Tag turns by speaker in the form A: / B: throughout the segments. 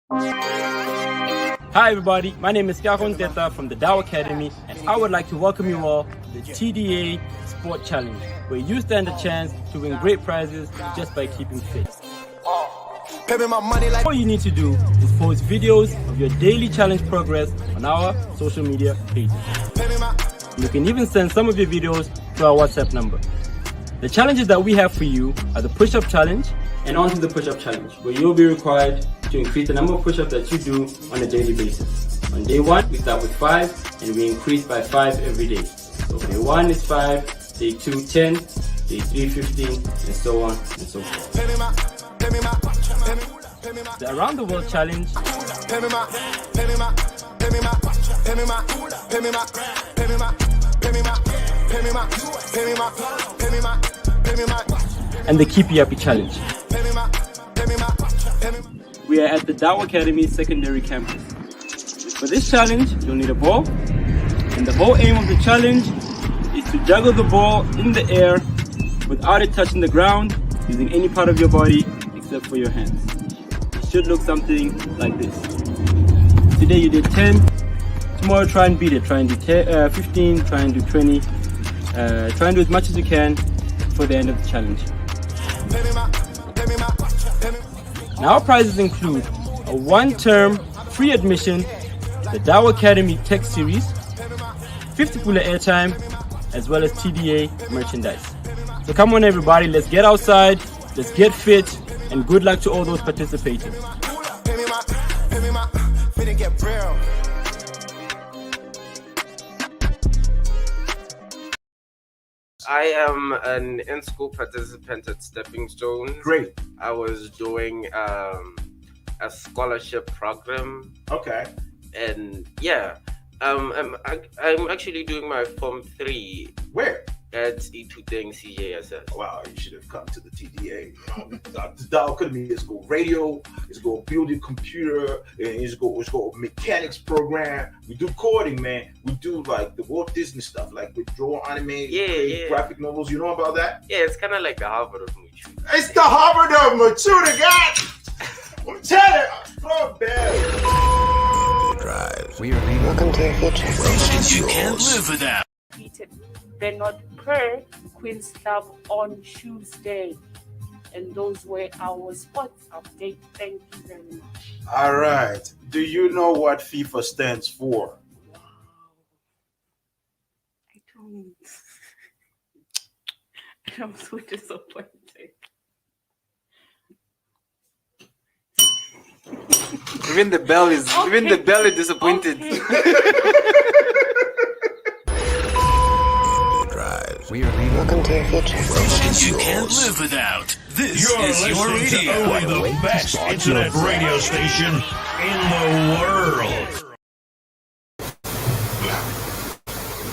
A: Hi everybody, my name is Kyahon Teta from the Dow Academy, and I would like to welcome you all to the TDA Sport Challenge, where you stand a chance to win great prizes just by keeping fit. All you need to do is post videos of your daily challenge progress on our social media pages. You can even send some of your videos to our WhatsApp number. The challenges that we have for you are the push-up challenge and onto the push-up challenge, where you'll be required to increase the number of push-ups that you do on a daily basis. On day 1, we start with 5 and we increase by 5 every day. So day 1 is 5, day 2 10, day 3 15, and so on and so forth. The Around the World challenge and the Keep You Happy challenge. We are at the Dow Academy secondary campus. For this challenge, you'll need a ball, and the whole aim of the challenge is to juggle the ball in the air without it touching the ground, using any part of your body except for your hands. It should look something like this. Today you did 10, tomorrow try and beat it. Try and do 15, try and do 20, try and do as much as you can for the end of the challenge. Now our prizes include a 1-term free admission to the Dow Academy Tech Series, 50 Pula airtime, as well as TDA merchandise. So come on everybody, let's get outside, let's get fit, and good luck to all those participating.
B: I am an in-school participant at Stepping Stones.
C: Great.
B: I was doing a scholarship program.
C: Okay.
B: And yeah, I'm actually doing my Form 3
C: Where?
B: at E2 CJSS.
C: Wow, you should have come to the TDA. The Dow Academy is go radio, it's go building computer, and it's go mechanics program. We do coding, man. We do like the Walt Disney stuff, like we draw, animate, create graphic novels. You know about that?
B: Yeah, it's kind of like the Harvard of Mature.
C: It's the Harvard of Mature, God. I'm telling you, oh, bad.
D: Welcome to your future.
E: You can't live without.
F: Bernard Per Queen's Club on Tuesday. And those were our sports update. Thank you very much.
C: All right. Do you know what FIFA stands for?
F: I don't. I'm so disappointed.
G: Even the bell is disappointed.
F: Okay.
D: Welcome to your future.
E: You can't live without. This is your radio.
H: To only the best internet radio station in the world.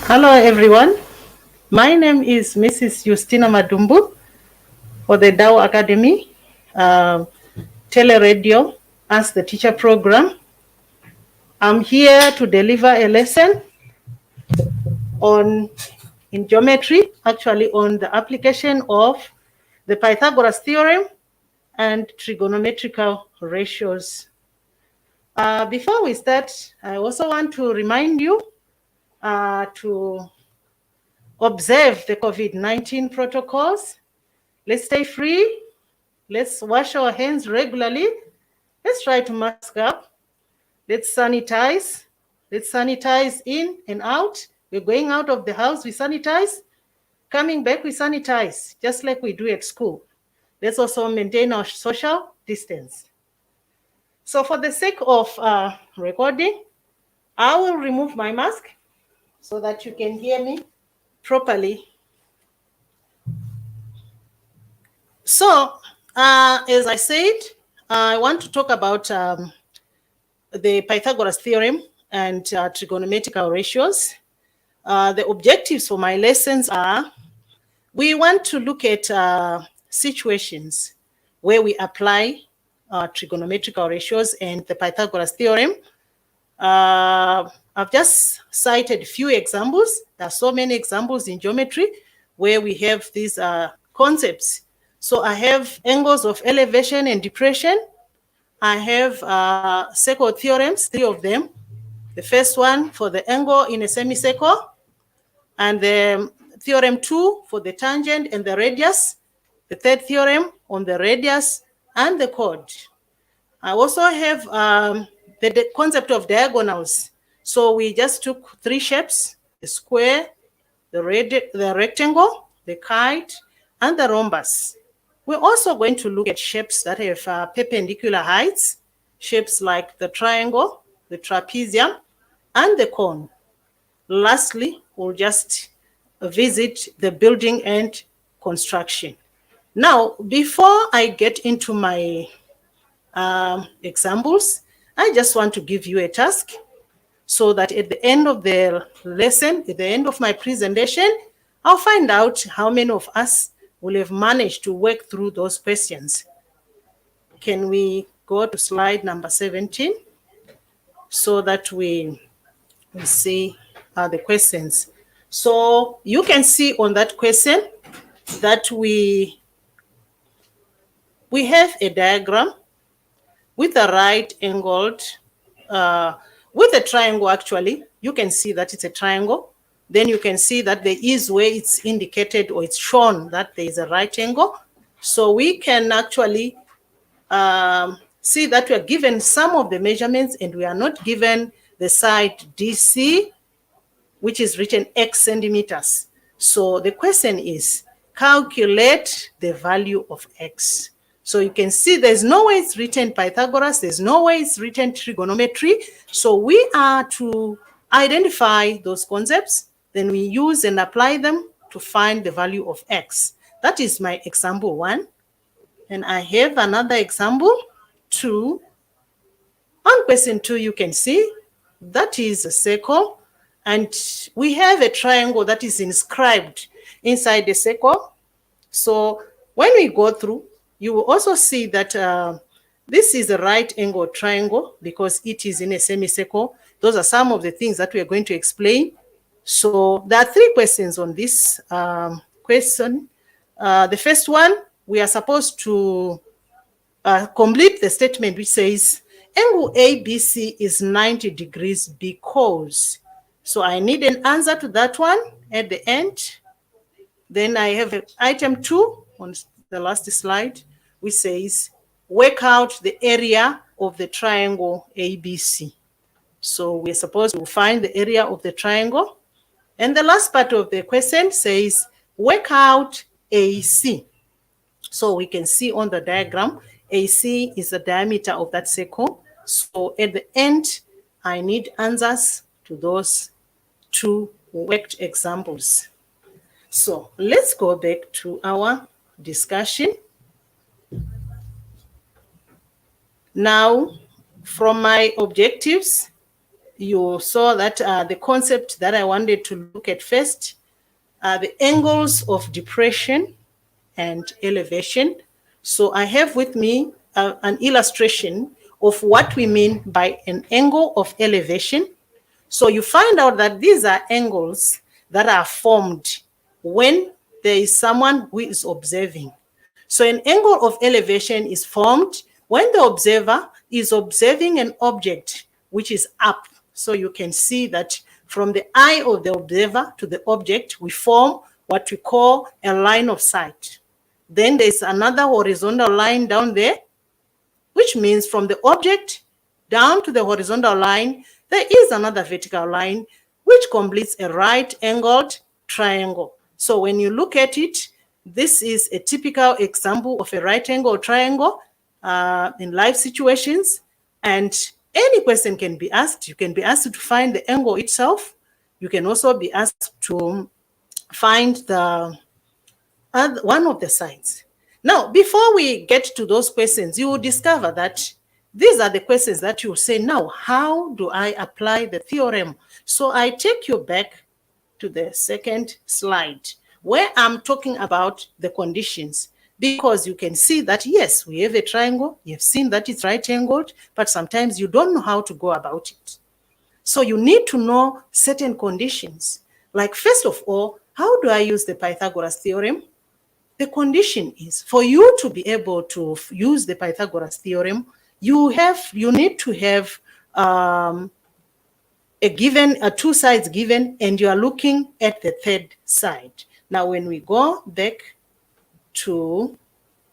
I: Hello everyone. My name is Mrs. Justina Madumbu for the Dow Academy Teleradio as the teacher program. I'm here to deliver a lesson in geometry, actually on the application of the Pythagoras theorem and trigonometrical ratios. Before we start, I also want to remind you to observe the COVID-19 protocols. Let's stay free. Let's wash our hands regularly. Let's try to mask up. Let's sanitize. Let's sanitize in and out. We're going out of the house, we sanitize. Coming back, we sanitize, just like we do at school. Let's also maintain our social distance. So for the sake of recording, I will remove my mask so that you can hear me properly. So, as I said, I want to talk about the Pythagoras theorem and trigonometrical ratios. The objectives for my lessons are, we want to look at situations where we apply trigonometrical ratios and the Pythagoras theorem. I've just cited a few examples. There are so many examples in geometry where we have these concepts. So I have angles of elevation and depression. I have circle theorems, 3 of them. The first one for the angle in a semicircle, and the theorem 2 for the tangent and the radius, the third theorem on the radius and the chord. I also have the concept of diagonals. So we just took 3 shapes: the square, the rectangle, the kite, and the rhombus. We're also going to look at shapes that have perpendicular heights, shapes like the triangle, the trapezium, and the cone. Lastly, we'll just visit the building and construction. Now, before I get into my examples, I just want to give you a task so that at the end of the lesson, at the end of my presentation, I'll find out how many of us will have managed to work through those questions. Can we go to slide number 17 so that we see the questions? So you can see on that question that we have a diagram with a right-angled, with a triangle actually. You can see that it's a triangle. Then you can see that there is where it's indicated or it's shown that there is a right angle. So we can actually see that we are given some of the measurements and we are not given the side DC, which is written X centimeters. So the question is, calculate the value of X. So you can see there's no way it's written Pythagoras, there's no way it's written trigonometry. So we are to identify those concepts, then we use and apply them to find the value of X. That is my example 1. And I have another example 2. On question 2, you can see that is a circle, and we have a triangle that is inscribed inside the circle. So when we go through, you will also see that this is a right angle triangle because it is in a semicircle. Those are some of the things that we are going to explain. So there are 3 questions on this question. The first one, we are supposed to complete the statement which says angle ABC is 90 degrees because. So I need an answer to that one at the end. Then I have item 2 on the last slide, which says work out the area of the triangle ABC. So we're supposed to find the area of the triangle. And the last part of the question says work out AC. So we can see on the diagram, AC is the diameter of that circle. So at the end, I need answers to those 2 worked examples. So let's go back to our discussion. Now, from my objectives, you saw that the concept that I wanted to look at first are the angles of depression and elevation. So I have with me an illustration of what we mean by an angle of elevation. So you find out that these are angles that are formed when there is someone who is observing. So an angle of elevation is formed when the observer is observing an object which is up. So you can see that from the eye of the observer to the object, we form what we call a line of sight. Then there's another horizontal line down there, which means from the object down to the horizontal line, there is another vertical line, which completes a right-angled triangle. So when you look at it, this is a typical example of a right-angled triangle in life situations. And any question can be asked. You can be asked to find the angle itself. You can also be asked to find the one of the sides. Now, before we get to those questions, you will discover that these are the questions that you will say, now, how do I apply the theorem? So I take you back to the second slide where I'm talking about the conditions, because you can see that, yes, we have a triangle. You've seen that it's right-angled, but sometimes you don't know how to go about it. So you need to know certain conditions. Like, first of all, how do I use the Pythagoras theorem? The condition is for you to be able to use the Pythagoras theorem, you need to have two sides given, and you are looking at the third side. Now, when we go back to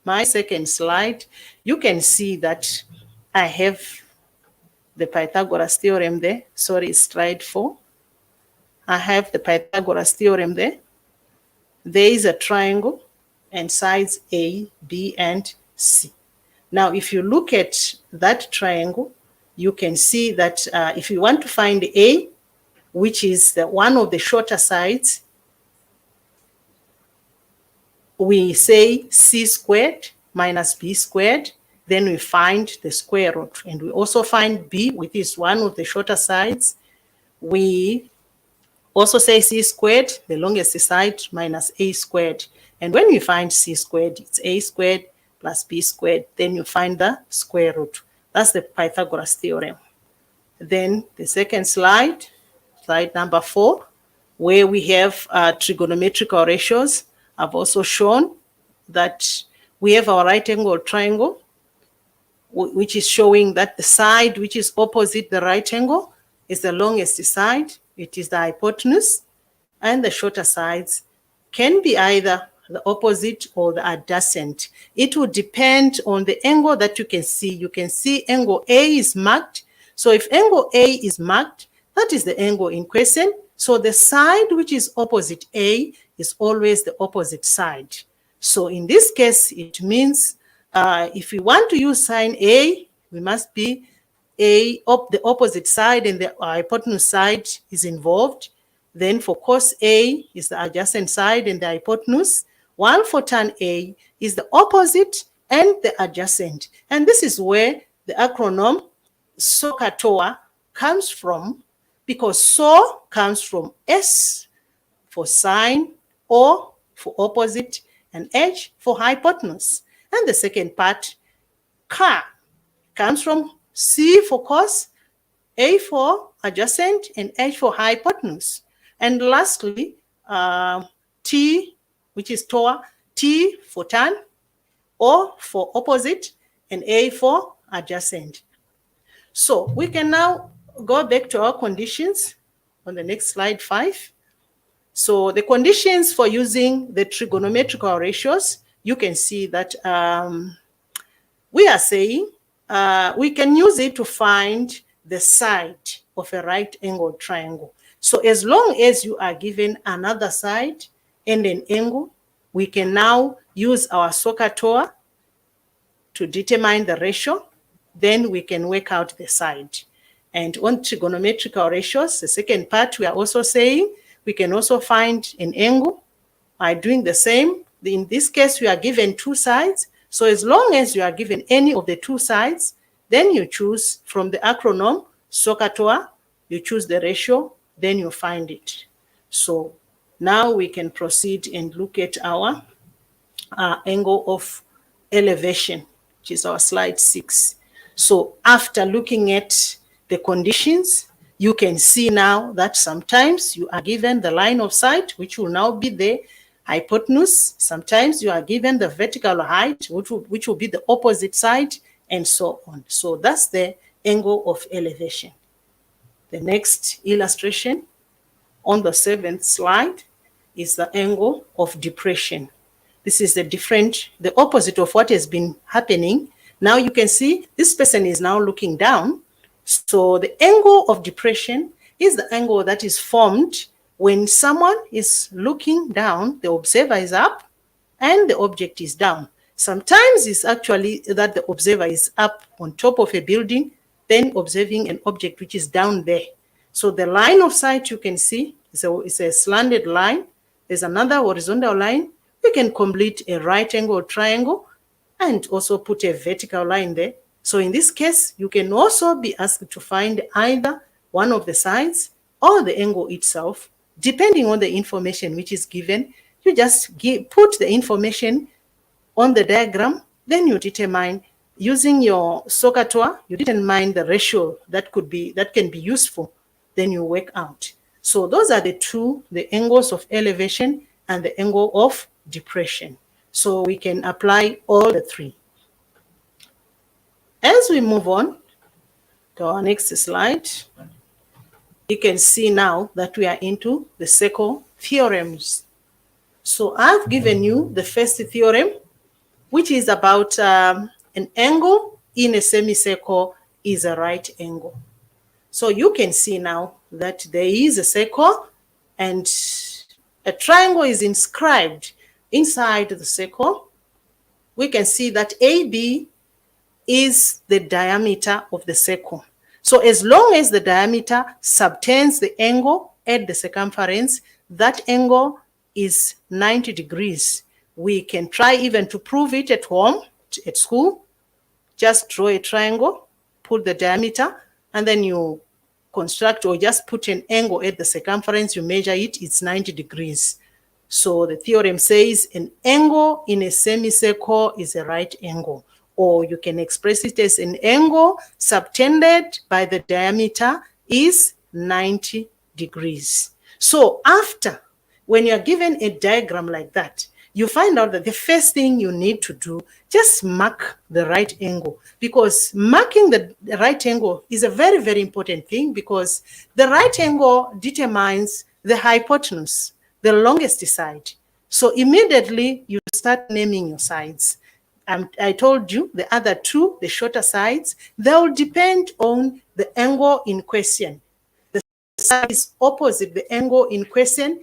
I: my second slide, you can see that I have the Pythagoras theorem there. Sorry, it's slide 4. I have the Pythagoras theorem there. There is a triangle and sides A, B, and C. Now, if you look at that triangle, you can see that if you want to find A, which is one of the shorter sides, we say C squared minus B squared. Then we find the square root. And we also find B, which is one of the shorter sides. We also say C squared, the longest side, minus A squared. And when we find C squared, it's A squared plus B squared. Then you find the square root. That's the Pythagoras theorem. Then the second slide, slide number 4, where we have trigonometrical ratios. I've also shown that we have our right angle triangle, which is showing that the side which is opposite the right angle is the longest side. It is the hypotenuse, and the shorter sides can be either the opposite or the adjacent. It will depend on the angle that you can see. You can see angle A is marked. So if angle A is marked, that is the angle in question. So the side which is opposite A is always the opposite side. So in this case, it means if we want to use sine A, we must be the opposite side, and the hypotenuse side is involved. Then for cos A is the adjacent side and the hypotenuse, while for tan A is the opposite and the adjacent. And this is where the acronym SOHCAHTOA comes from, because SO comes from S for sine, O for opposite, and H for hypotenuse. And the second part, CA, comes from C for cos, A for adjacent, and H for hypotenuse. And lastly, T, which is TOA, T for tan, O for opposite, and A for adjacent. So we can now go back to our conditions on the next slide, 5. So the conditions for using the trigonometrical ratios, you can see that we are saying we can use it to find the side of a right angled triangle. So as long as you are given another side and an angle, we can now use our SOHCAHTOA to determine the ratio. Then we can work out the side. And on trigonometrical ratios, the second part, we are also saying we can also find an angle by doing the same. In this case, we are given two sides. So as long as you are given any of the two sides, then you choose from the acronym SOHCAHTOA, you choose the ratio, then you find it. So now we can proceed and look at our angle of elevation, which is our slide 6. So after looking at the conditions, you can see now that sometimes you are given the line of sight, which will now be the hypotenuse. Sometimes you are given the vertical height, which will be the opposite side, and so on. So that's the angle of elevation. The next illustration on the 7th slide is the angle of depression. This is the opposite of what has been happening. Now you can see this person is now looking down. So the angle of depression is the angle that is formed when someone is looking down, the observer is up and the object is down. Sometimes it's actually that the observer is up on top of a building, then observing an object which is down there. So the line of sight you can see is a slanted line. There's another horizontal line. We can complete a right angle triangle and also put a vertical line there. So in this case, you can also be asked to find either one of the sides or the angle itself, depending on the information which is given. You just put the information on the diagram, then you determine, using your SOHCAHTOA, you determine the ratio that can be useful, then you work out. So those are the angles of elevation and the angle of depression. So we can apply all the three. As we move on to our next slide, you can see now that we are into the circle theorems. So I've given you the first theorem, which is about an angle in a semicircle is a right angle. So you can see now that there is a circle and a triangle is inscribed inside the circle. We can see that AB is the diameter of the circle. So as long as the diameter subtends the angle at the circumference, that angle is 90 degrees. We can try even to prove it at home, at school. Just draw a triangle, put the diameter, and then you construct or just put an angle at the circumference, you measure it, it's 90 degrees. So the theorem says an angle in a semicircle is a right angle, or you can express it as an angle subtended by the diameter is 90 degrees. So after, when you're given a diagram like that, you find out that the first thing you need to do, just mark the right angle, because marking the right angle is a very, very important thing, because the right angle determines the hypotenuse, the longest side. So immediately you start naming your sides. I told you the other two, the shorter sides, they will depend on the angle in question. The side is opposite the angle in question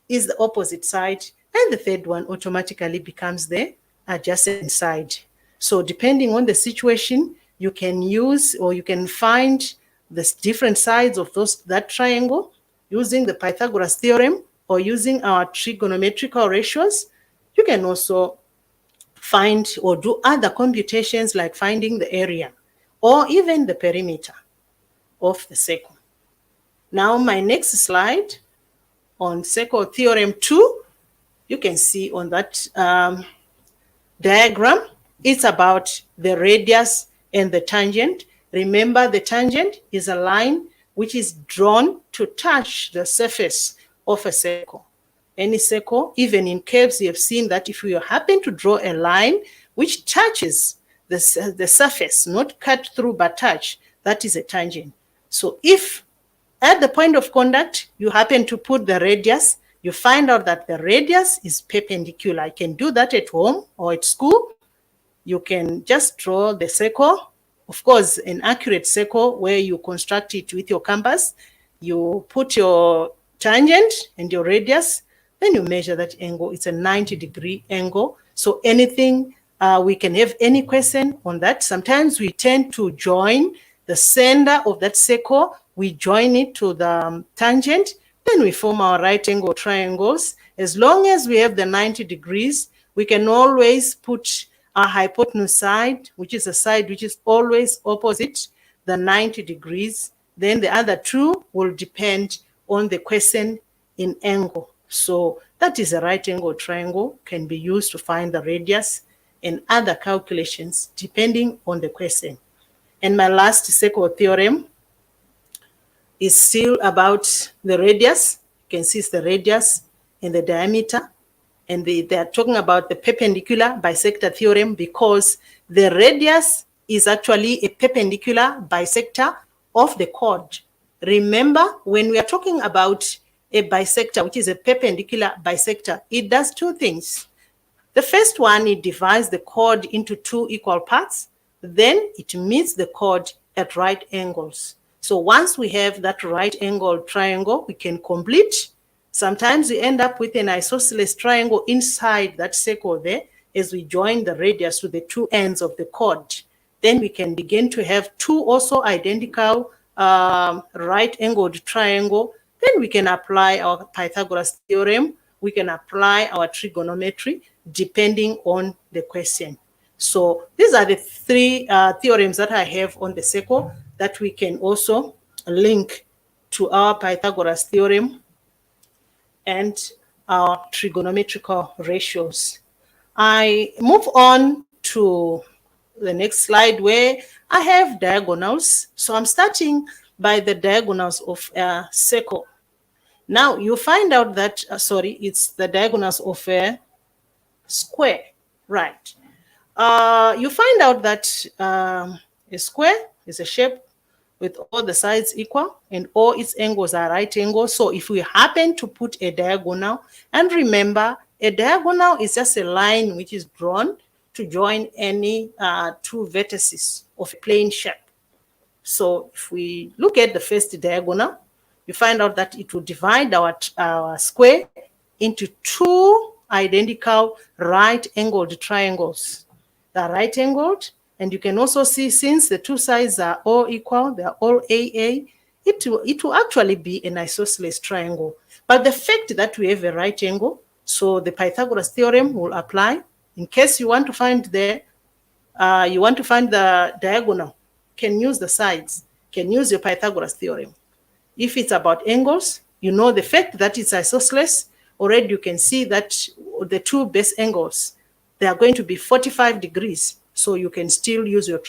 I: is the opposite side, and the third one automatically becomes the adjacent side. So depending on the situation, you can use or you can find the different sides of that triangle using the Pythagoras theorem or using our trigonometrical ratios. You can also find or do other computations like finding the area or even the perimeter of the circle. Now my next slide on circle theorem 2, you can see on that diagram, it's about the radius and the tangent. Remember, the tangent is a line which is drawn to touch the surface of a circle. Any circle, even in curves, you have seen that if you happen to draw a line which touches the surface, not cut through but touch, that is a tangent. So if at the point of contact, you happen to put the radius, you find out that the radius is perpendicular. You can do that at home or at school. You can just draw the circle. Of course, an accurate circle where you construct it with your compass. You put your tangent and your radius, then you measure that angle. It's a 90-degree angle. So anything, we can have any question on that. Sometimes we tend to join the center of that circle. We join it to the tangent. Then we form our right angle triangles. As long as we have the 90 degrees, we can always put our hypotenuse side, which is a side which is always opposite the 90 degrees. Then the other two will depend on the question in angle. So that is a right angle triangle, can be used to find the radius and other calculations depending on the question. And my last circle theorem is still about the radius. You can see it's the radius and the diameter. And they are talking about the perpendicular bisector theorem because the radius is actually a perpendicular bisector of the chord. Remember, when we are talking about a bisector, which is a perpendicular bisector, it does two things. The first one, it divides the chord into two equal parts. Then it meets the chord at right angles. So once we have that right angle triangle, we can complete. Sometimes we end up with an isosceles triangle inside that circle there as we join the radius to the two ends of the chord. Then we can begin to have two also identical right angled triangle. Then we can apply our Pythagoras theorem. We can apply our trigonometry depending on the question. So these are the three theorems that I have on the circle that we can also link to our Pythagoras theorem and our trigonometrical ratios. I move on to the next slide where I have diagonals. So I'm starting by the diagonals of a circle. Now you find out that, it's the diagonals of a square, right? You find out that a square is a shape with all the sides equal and all its angles are right angles. So if we happen to put a diagonal, and remember, a diagonal is just a line which is drawn to join any two vertices of a plane shape. So if we look at the first diagonal, you find out that it will divide our square into two identical right-angled triangles. They are right-angled, and you can also see, since the two sides are all equal, they are all AA, it will actually be an isosceles triangle. But the fact that we have a right angle, so the Pythagoras theorem will apply. In case you want to find the diagonal, can use the sides, can use your Pythagoras theorem. If it's about angles, you know the fact that it's isosceles, already you can see that the two base angles, they are going to be 45 degrees. So you can still use your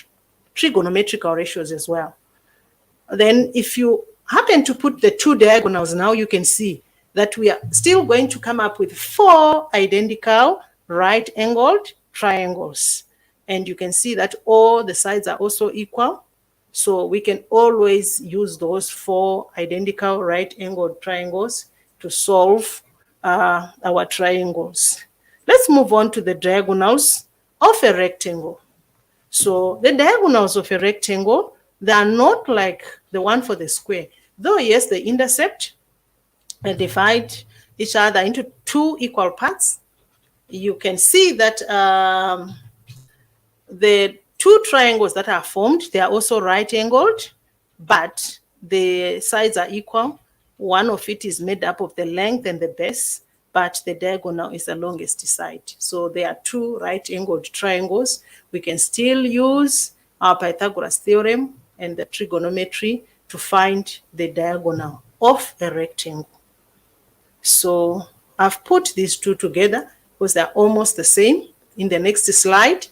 I: trigonometrical ratios as well. Then if you happen to put the two diagonals, now you can see that we are still going to come up with four identical right-angled triangles. And you can see that all the sides are also equal. So we can always use those four identical right-angled triangles to solve our triangles. Let's move on to the diagonals of a rectangle. So the diagonals of a rectangle, they are not like the one for the square. Though, yes, they intersect and divide each other into two equal parts. You can see that the two triangles that are formed, they are also right-angled, but the sides are equal. One of it is made up of the length and the base, but the diagonal is the longest side. So there are two right-angled triangles. We can still use our Pythagoras theorem and the trigonometry to find the diagonal of a rectangle. So I've put these two together because they're almost the same. In the next slide,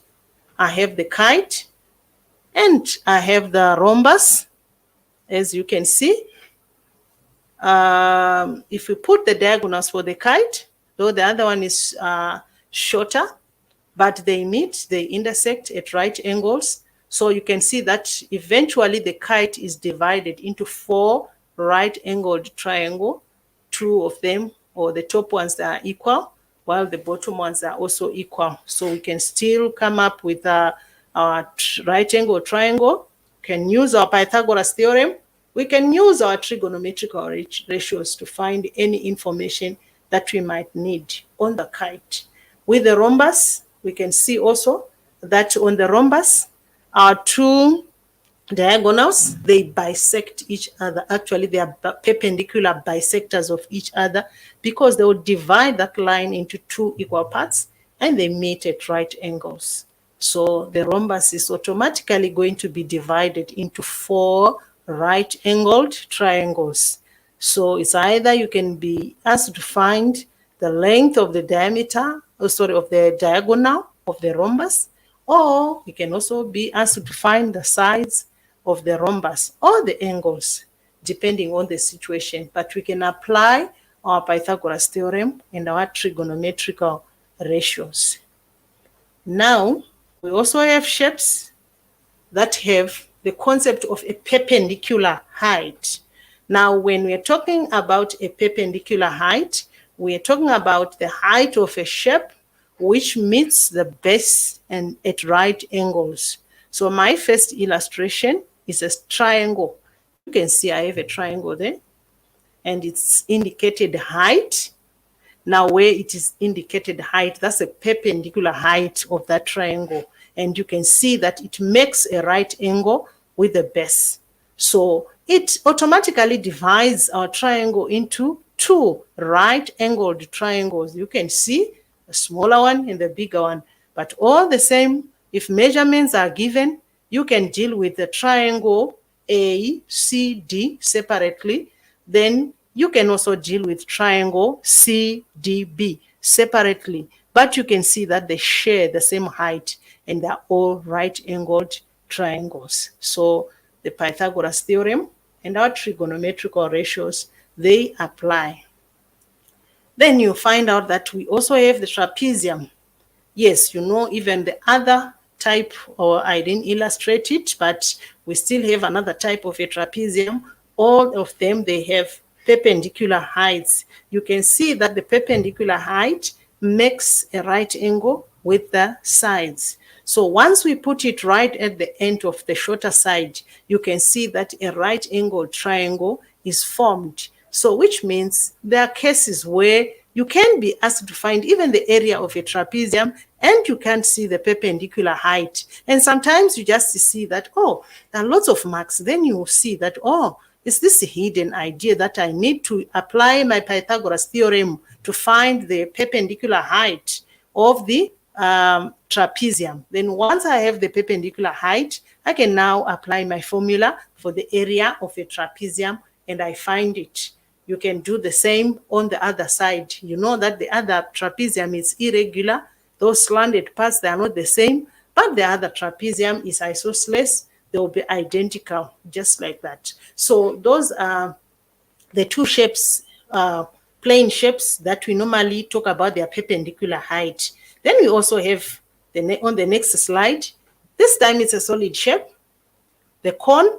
I: I have the kite and I have the rhombus, as you can see. If we put the diagonals for the kite, though the other one is shorter, but they meet, they intersect at right angles. So you can see that eventually the kite is divided into four right-angled triangles. Two of them, or the top ones, are equal, while the bottom ones are also equal. So we can still come up with our right-angled triangle, can use our Pythagoras theorem. We can use our trigonometrical ratios to find any information that we might need on the kite. With the rhombus, we can see also that on the rhombus, our two diagonals, they bisect each other. Actually, they are perpendicular bisectors of each other because they will divide that line into two equal parts and they meet at right angles. So the rhombus is automatically going to be divided into four right-angled triangles. So it's either you can be asked to find the length of the diameter, of the diagonal of the rhombus, or you can also be asked to find the sides of the rhombus or the angles, depending on the situation. But we can apply our Pythagoras theorem and our trigonometrical ratios. Now, we also have shapes that have the concept of a perpendicular height. Now, when we're talking about a perpendicular height, we're talking about the height of a shape which meets the base and at right angles. So my first illustration is a triangle. You can see I have a triangle there, and it's indicated height. Now, where it is indicated height, that's a perpendicular height of that triangle. And you can see that it makes a right angle with the base. So it automatically divides our triangle into two right-angled triangles. You can see the smaller one and the bigger one. But all the same, if measurements are given, you can deal with the triangle ACD separately. Then you can also deal with triangle CDB separately. But you can see that they share the same height and they're all right-angled triangles. So the Pythagoras theorem and our trigonometrical ratios, they apply. Then you find out that we also have the trapezium. yes, you know, even the other type, or I didn't illustrate it, but we still have another type of a trapezium. All of them, they have perpendicular heights. You can see that the perpendicular height makes a right angle with the sides. So once we put it right at the end of the shorter side, you can see that a right angle triangle is formed. So which means there are cases where you can be asked to find even the area of a trapezium and you can't see the perpendicular height. And sometimes you just see that, oh, there are lots of marks. Then you see that, oh, is this a hidden idea that I need to apply my Pythagoras theorem to find the perpendicular height of the trapezium? Then once I have the perpendicular height, I can now apply my formula for the area of a trapezium and I find it. You can do the same on the other side. You know that the other trapezium is irregular. Those slanted parts, they are not the same, but the other trapezium is isosceles. They will be identical, just like that. So those are the two shapes, plane shapes that we normally talk about their perpendicular height. Then we also have, on the next slide, this time it's a solid shape, the cone.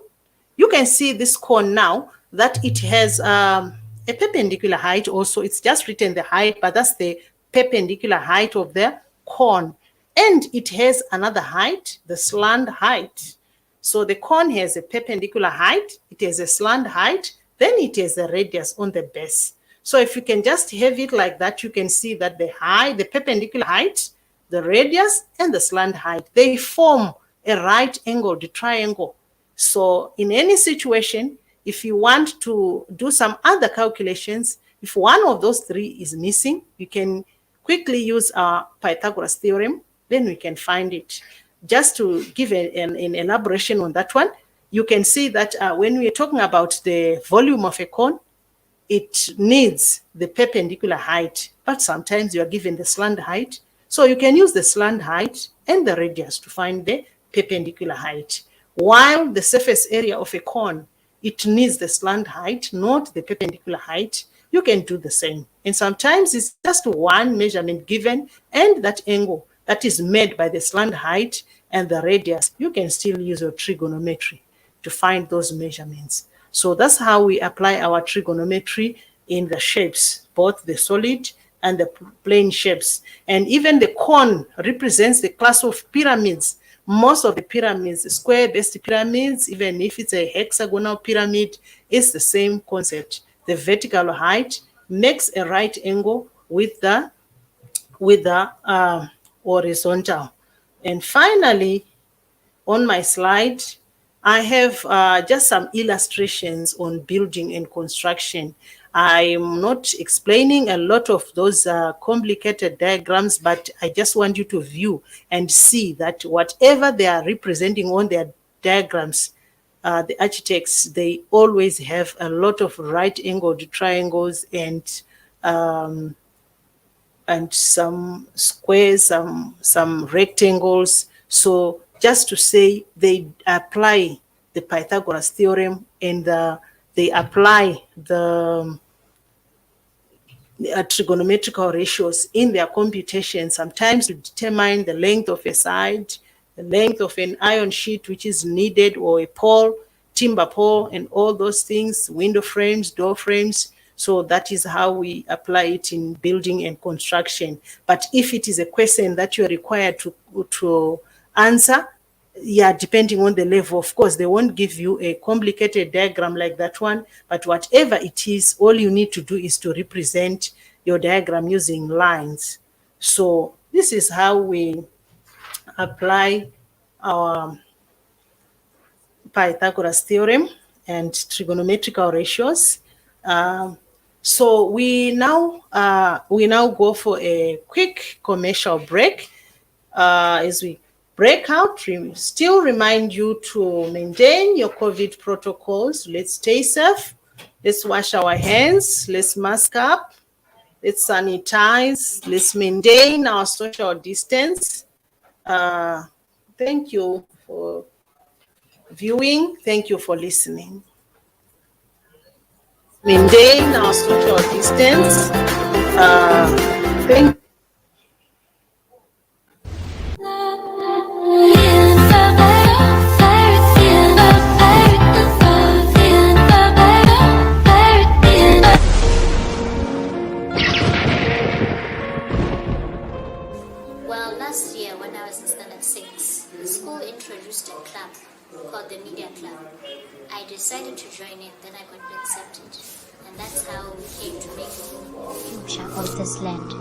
I: You can see this cone now that it has a perpendicular height also. It's just written the height, but that's the perpendicular height of the cone. And it has another height, the slant height. So the cone has a perpendicular height, it has a slant height, then it has a radius on the base. So if you can just have it like that, you can see that the perpendicular height, the radius, and the slant height, they form a right angled triangle. So in any situation, if you want to do some other calculations, if one of those three is missing, you can quickly use our Pythagoras theorem, then we can find it. Just to give an elaboration on that one, you can see that when we are talking about the volume of a cone, it needs the perpendicular height, but sometimes you are given the slant height. So you can use the slant height and the radius to find the perpendicular height. While the surface area of a cone, it needs the slant height, not the perpendicular height. You can do the same. And sometimes it's just one measurement given and that angle that is made by the slant height and the radius. You can still use your trigonometry to find those measurements. So that's how we apply our trigonometry in the shapes, both the solid and the plane shapes. And even the cone represents the class of pyramids. Most of the pyramids, square-based pyramids, even if it's a hexagonal pyramid, it's the same concept. The vertical height makes a right angle with the horizontal. And finally, on my slide, I have just some illustrations on building and construction. I'm not explaining a lot of those complicated diagrams, but I just want you to view and see that whatever they are representing on their diagrams, the architects, they always have a lot of right-angled triangles and some squares, some rectangles. So just to say, they apply the Pythagoras theorem and they apply the trigonometrical ratios in their computation, sometimes to determine the length of a side, the length of an iron sheet which is needed, or a pole, timber pole, and all those things, window frames, door frames. So that is how we apply it in building and construction. But if it is a question that you are required to answer, yeah, depending on the level, of course, they won't give you a complicated diagram like that one, but whatever it is, all you need to do is to represent your diagram using lines. So this is how we apply our Pythagoras theorem and trigonometrical ratios. So we now go for a quick commercial break. As we break out, still remind you to maintain your COVID protocols. Let's stay safe. Let's wash our hands. Let's mask up. Let's sanitize. Let's maintain our social distance. Thank you for viewing. Thank you for listening. Maintain our social distance.
J: I decided to join it, then I got accepted. And that's how we came to make the future of this land.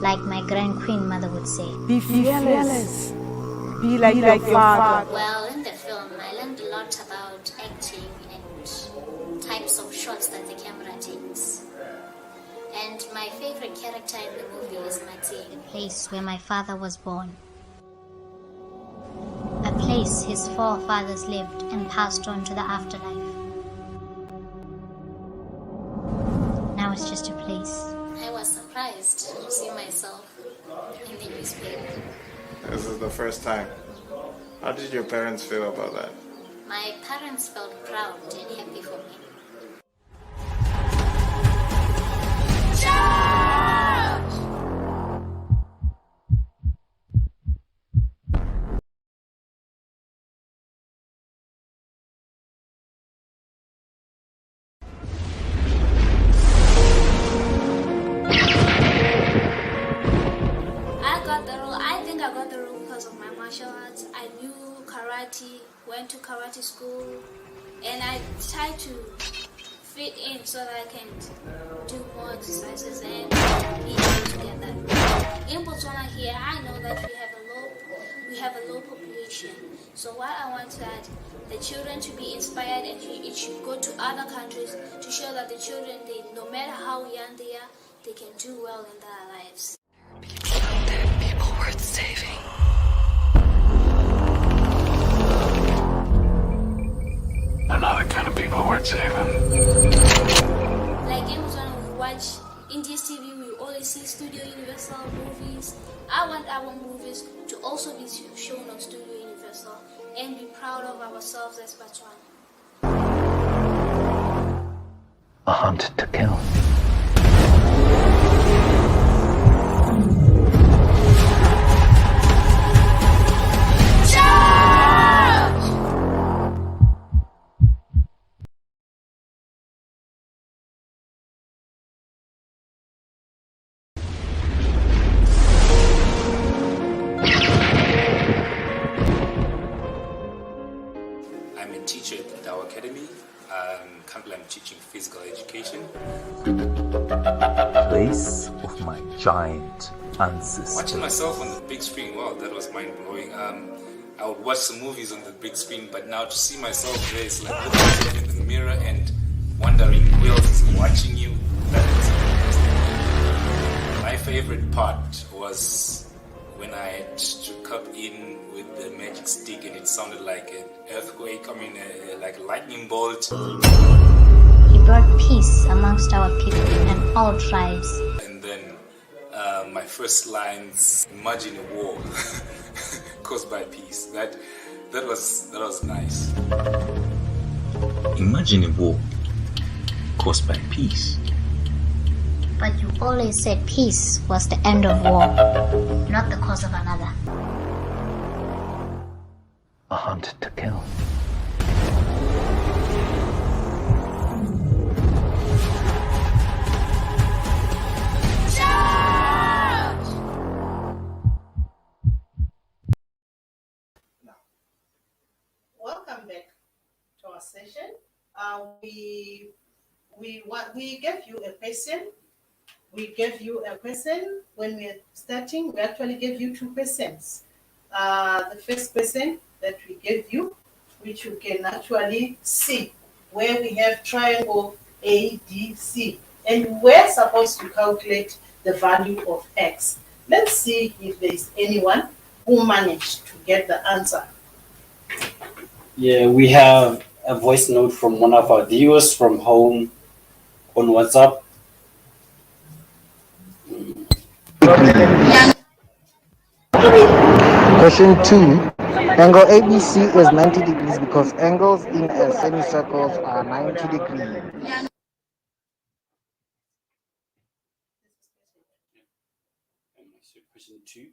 J: Like my grand queen mother would say,
K: be fearless. Be like your father.
J: Well, in the film, I learned a lot about acting and types of shots that the camera takes. And my favorite character in the movie is Mati, the place where my father was born. A place his forefathers lived and passed on to the afterlife. Now it's just a place. I was surprised to see myself in the newspaper.
G: This is the first time. How did your parents feel about that?
J: My parents felt proud and happy for me. I got the role because of my martial arts. I knew karate, went to karate school, and I tried to fit in so that I can do more exercises and be able to get that. In Botswana here, I know that we have a low population. So what I want that the children to be inspired, and it should go to other countries to show that the children, no matter how young they are, they can do well in their lives.
D: People worth saving.
E: Another kind of people worth saving.
J: Like in Botswana, we watch India's TV, we always see Studio Universal movies. I want our movies to also be shown on Studio Universal and be proud of ourselves as Botswana.
L: A hunt to kill.
M: I'm a teacher at our academy. Currently I'm teaching physical education.
L: Place of my giant ancestors.
M: Watching myself on the big screen, wow, that was mind-blowing. I would watch some movies on the big screen, but now to see myself there, it's like looking at yourself in the mirror and wondering who else is watching you. That is amazing. My favorite part was when I had to cup in with the magic stick and it sounded like an earthquake, like a lightning bolt.
J: He brought peace amongst our people and all tribes.
M: And then my first lines, imagine a war caused by peace. That was nice.
L: Imagine a war caused by peace.
J: But you always said peace was the end of war, not the cause of another.
L: A hunt to kill.
I: Welcome back to our session. We gave you a question. We gave you a question when we are starting. We actually gave you 2 questions. The first question that we gave you, which you can actually see, where we have triangle ADC, and we're supposed to calculate the value of x. Let's see if there is anyone who managed to get the answer.
N: Yeah, we have a voice note from one of our viewers from home on WhatsApp.
O: Question 2. Angle ABC is 90 degrees because angles in a semicircle are 90 degrees.
N: Question 2.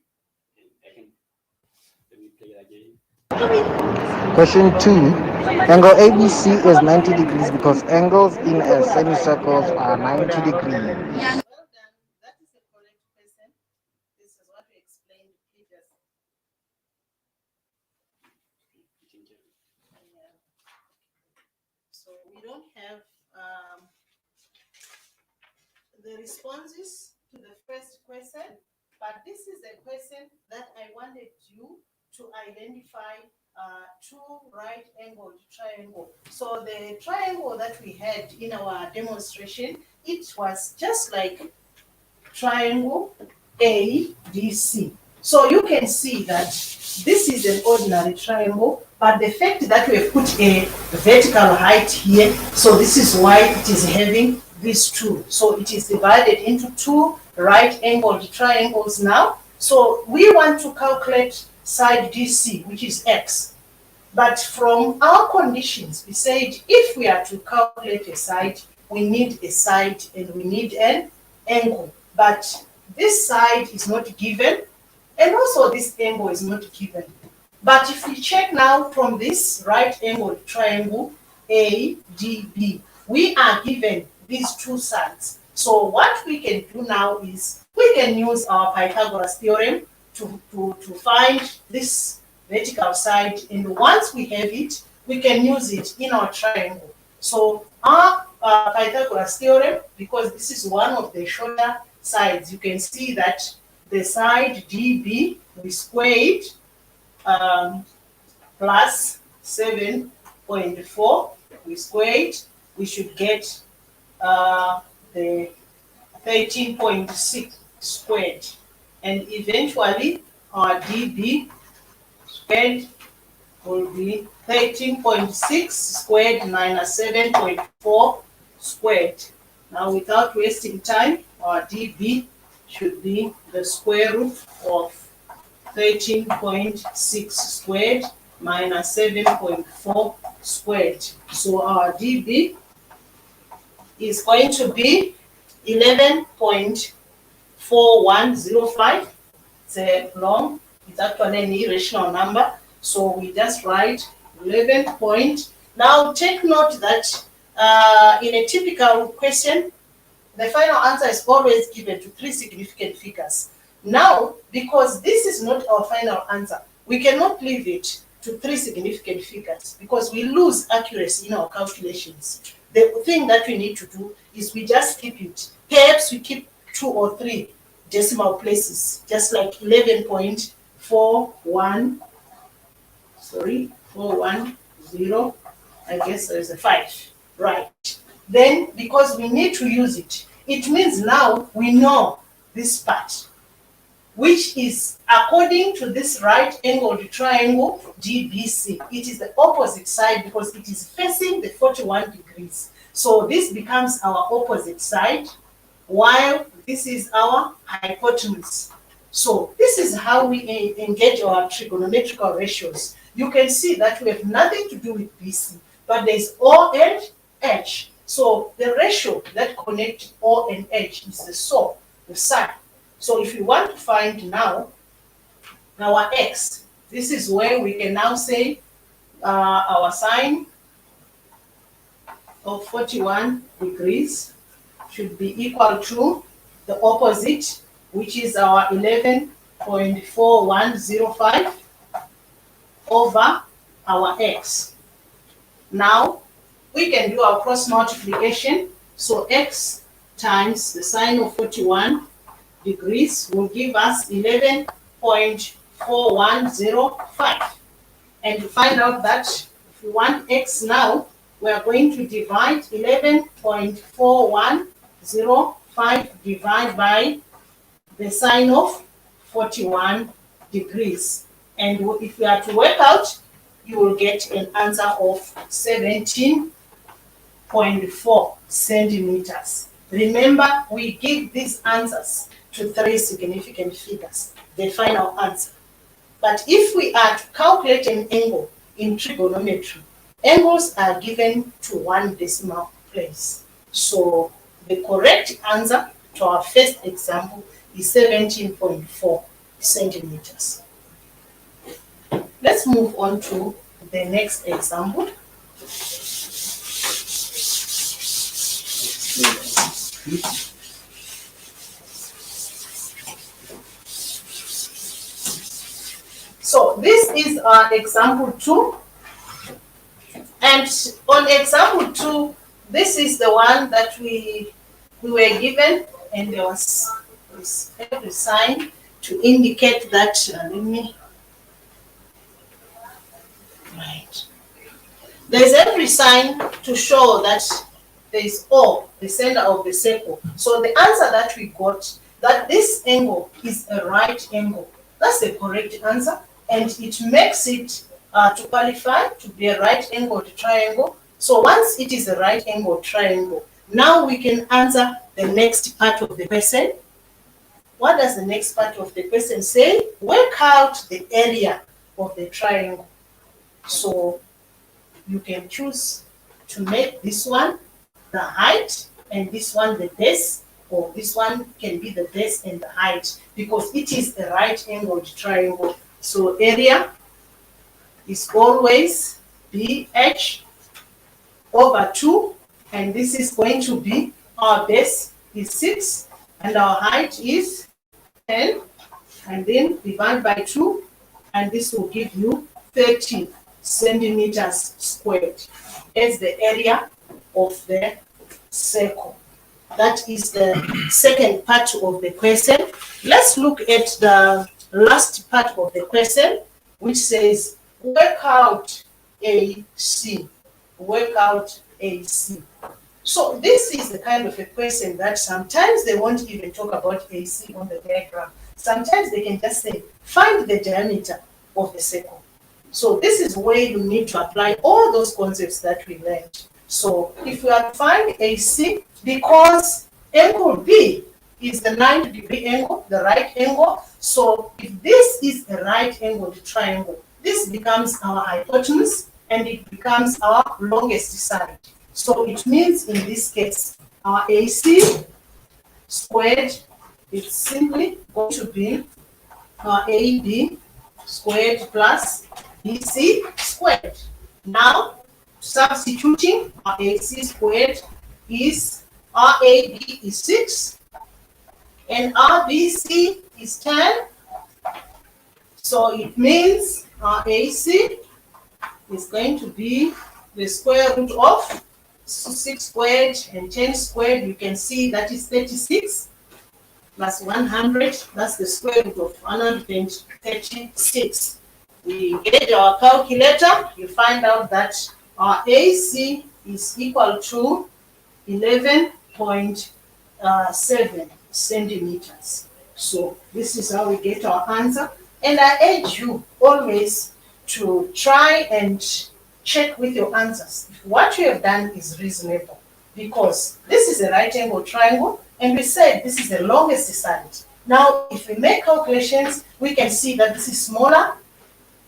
N: Let me play it again.
O: Question 2. Angle ABC is 90 degrees because angles in a semicircle are 90 degrees.
I: So we don't have the responses to the first question, but this is a question that I wanted you to identify two right-angled triangle. So the triangle that we had in our demonstration, it was just like triangle ABC. So you can see that this is an ordinary triangle, but the fact that we have put a vertical height here, so this is why it is having these two. So it is divided into two right-angled triangles now. So we want to calculate side DC, which is X. But from our conditions, we said if we are to calculate a side, we need a side and we need an angle. But this side is not given, and also this angle is not given. But if we check now from this right-angled triangle, ADB, we are given these two sides. So what we can do now is we can use our Pythagoras theorem to find this vertical side, and once we have it, we can use it in our triangle. So our Pythagoras theorem, because this is one of the shorter sides, you can see that the side DB we squared plus 7.4 we squared, we should get the 13.6 squared, and eventually our DB squared will be 13.6 squared minus 7.4 squared. Now, without wasting time, our DB should be the square root of 13.6 squared minus 7.4 squared. So our DB is going to be 11.4105. It's a long, it's actually an irrational number. So we just write 11 point. Now take note that in a typical question, the final answer is always given to three significant figures. Now, because this is not our final answer, we cannot leave it to three significant figures because we lose accuracy in our calculations. The thing that we need to do is we just keep it. Perhaps we keep 2 or 3 decimal places, just like 11.41, 410, I guess there's a 5, right? Then, because we need to use it, it means now we know this part, which is according to this right-angled triangle DBC. It is the opposite side because it is facing the 41 degrees. So this becomes our opposite side, while this is our hypotenuse. So this is how we engage our trigonometrical ratios. You can see that we have nothing to do with BC, but there's O and H. So the ratio that connects O and H is the sine. So if you want to find now our X, this is where we can now say our sine of 41 degrees should be equal to the opposite, which is our 11.4105 over our X. Now, we can do our cross multiplication. So X times the sine of 41 degrees will give us 11.4105. And to find out that, if we want X now, we are going to divide 11.4105 divided by the sine of 41 degrees. And if we are to work out, you will get an answer of 17.4 centimeters. Remember, we give these answers to three significant figures, the final answer. But if we are to calculate an angle in trigonometry, angles are given to one decimal place. So the correct answer to our first example is 17.4 centimeters. Let's move on to the next example. So this is our example 2. And on example 2, this is the one that we were given, and there was every sign to indicate that. Right. There's every sign to show that there is O, the center of the circle. So the answer that we got, that this angle is a right angle. That's the correct answer, and it makes it to qualify to be a right angled triangle. So once it is a right angled triangle, now we can answer the next part of the question. What does the next part of the question say? Work out the area of the triangle. So you can choose to make this one the height and this one the base, or this one can be the base and the height, because it is a right angled triangle. So area is always BH over 2, and this is going to be, our base is 6 and our height is 10, and then divide by 2, and this will give you 30 centimeters squared as the area of the circle. That is the second part of the question. Let's look at the last part of the question, which says work out AC. Work out AC. So this is the kind of a question that sometimes they won't even talk about AC on the diagram. Sometimes they can just say, find the diameter of the circle. So this is where you need to apply all those concepts that we learned. So if we are to find AC, because angle B is the 90-degree angle, the right angle. So if this is a right angled triangle, this becomes our hypotenuse and it becomes our longest side. So it means in this case, our AC squared is simply going to be our AB squared plus BC squared. Now, substituting, our AC squared is, our AB is 6 and our BC is 10. So it means our AC is going to be the square root of 6 squared and 10 squared. You can see that is 36 plus 100. That's the square root of 136. We get our calculator. You find out that our AC is equal to 11.7 centimeters. So this is how we get our answer. And I urge you always to try and check with your answers if what you have done is reasonable, because this is a right angle triangle and we said this is the longest side. Now if we make calculations, we can see that this is smaller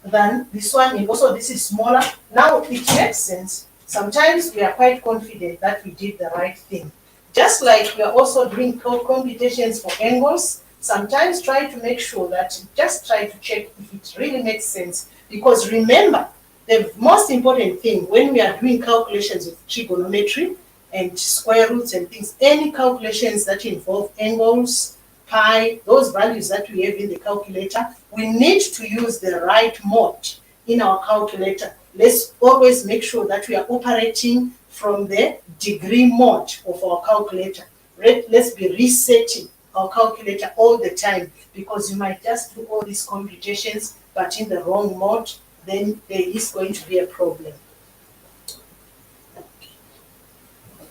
I: than this one, and also this is smaller. Now it makes sense. Sometimes we are quite confident that we did the right thing. Just like we are also doing computations for angles, sometimes try to make sure that just try to check if it really makes sense. Because remember, the most important thing when we are doing calculations of trigonometry and square roots and things, any calculations that involve angles, pi, those values that we have in the calculator, we need to use the right mode in our calculator. Let's always make sure that we are operating from the degree mode of our calculator. Let's be resetting our calculator all the time, because you might just do all these computations but in the wrong mode, then there is going to be a problem.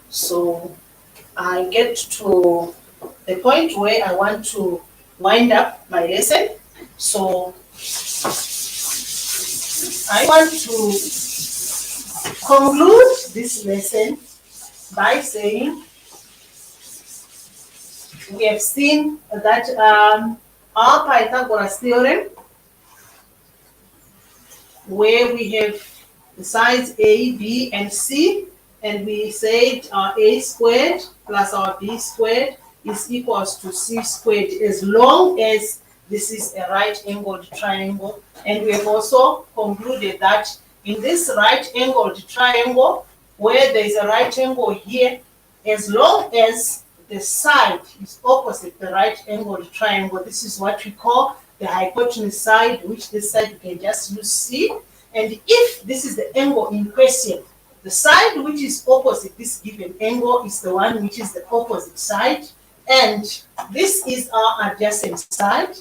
I: So I get to the point where I want to wind up my lesson. So I want to conclude this lesson by saying we have seen that our Pythagoras theorem, where we have the sides A, B, and C, and we said our A squared plus our B squared is equals to C squared, as long as this is a right angled triangle. And we have also concluded that in this right angled triangle, where there is a right angle here, as long as the side is opposite the right angled triangle, this is what we call the hypotenuse side, which this side you can just use C. And if this is the angle in question, the side which is opposite this given angle is the one which is the opposite side, and this is our adjacent side.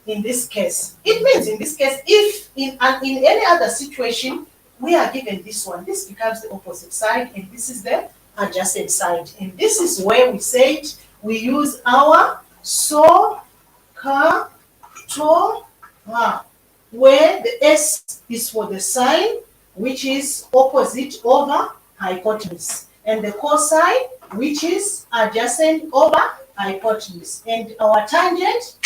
I: In this case, it means in this case, if in any other situation we are given this one, this becomes the opposite side, and this is the adjacent side. And this is where we said we use our so, ka, to, ha, where the S is for the sine, which is opposite over hypotenuse, and the cosine, which is adjacent over hypotenuse, and our tangent,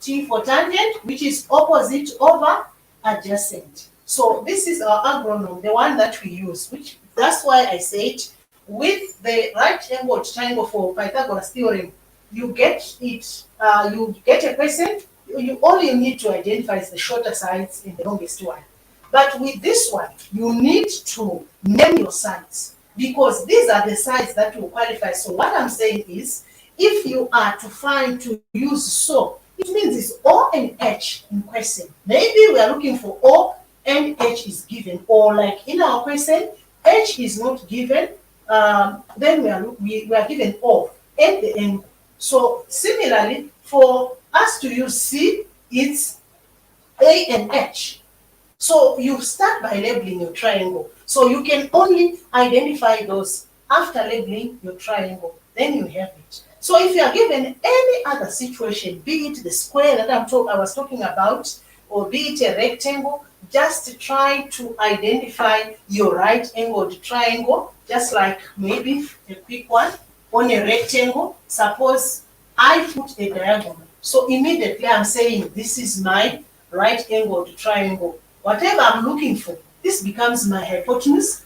I: T for tangent, which is opposite over adjacent. So this is our agronym, the one that we use, which that's why I said with the right angled triangle for Pythagoras theorem, you get it, you get a question, all you need to identify is the shorter sides and the longest one. But with this one, you need to name your sides, because these are the sides that will qualify. So what I'm saying is, if you are to use so, it means it's O and H in question. Maybe we are looking for O and H is given, or like in our question, H is not given, then we are given O at the end. So similarly, for us to use C, it's A and H. So you start by labeling your triangle. So you can only identify those after labeling your triangle. Then you have it. So if you are given any other situation, be it the square that I was talking about, or be it a rectangle, just try to identify your right angled triangle, just like maybe a quick one on a rectangle. Suppose I put a diagonal. So immediately I'm saying this is my right angled triangle. Whatever I'm looking for, this becomes my hypotenuse,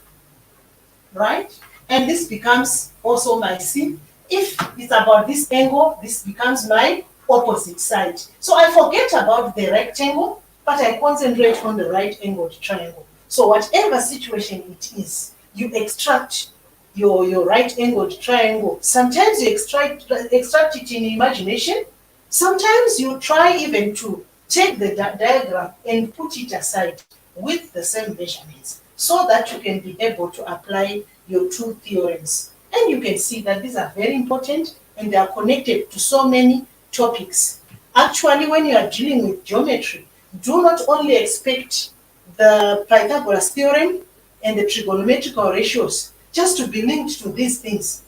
I: right? And this becomes also my C. If it's about this angle, this becomes my opposite side. So I forget about the rectangle, but I concentrate on the right angled triangle. So whatever situation it is, you extract your right angled triangle. Sometimes you extract it in imagination. Sometimes you try even to take the diagram and put it aside with the same measurements, so that you can be able to apply your two theorems. And you can see that these are very important and they are connected to so many topics. Actually, when you are dealing with geometry, do not only expect the Pythagoras theorem and the trigonometrical ratios just to be linked to these things.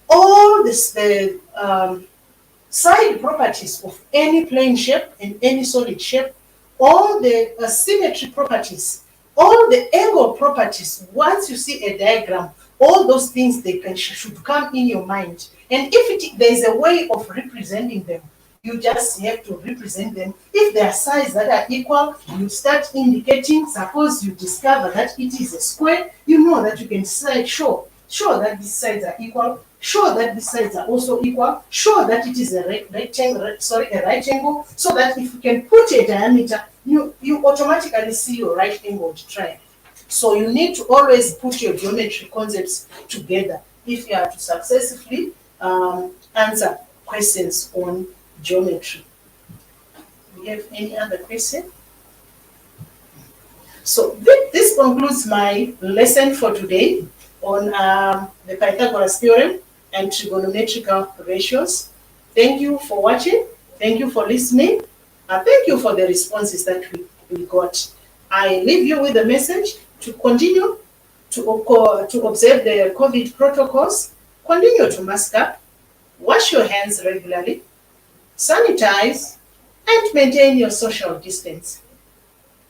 I: All the side properties of any plane shape and any solid shape, all the symmetry properties, all the angle properties, once you see a diagram, all those things should come in your mind. And if there is a way of representing them, you just have to represent them. If there are sides that are equal, you start indicating. Suppose you discover that it is a square, you know that you can say, show that these sides are equal, show that these sides are also equal, show that it is a right angle, so that if you can put a diameter, you automatically see your right angled triangle. So you need to always put your geometry concepts together if you are to successfully answer questions on geometry. Do you have any other question? So this concludes my lesson for today on the Pythagoras theorem and trigonometrical ratios. Thank you for watching. Thank you for listening. Thank you for the responses that we got. I leave you with a message to continue to observe the COVID protocols, continue to mask up, wash your hands regularly, sanitize, and maintain your social distance.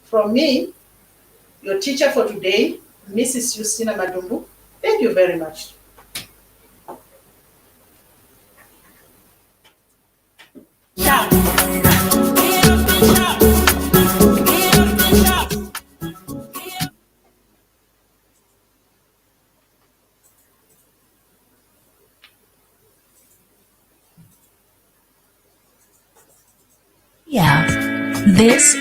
I: From me, your teacher for today, Mrs. Justina Madumbu, thank you very much.
P: Yeah, this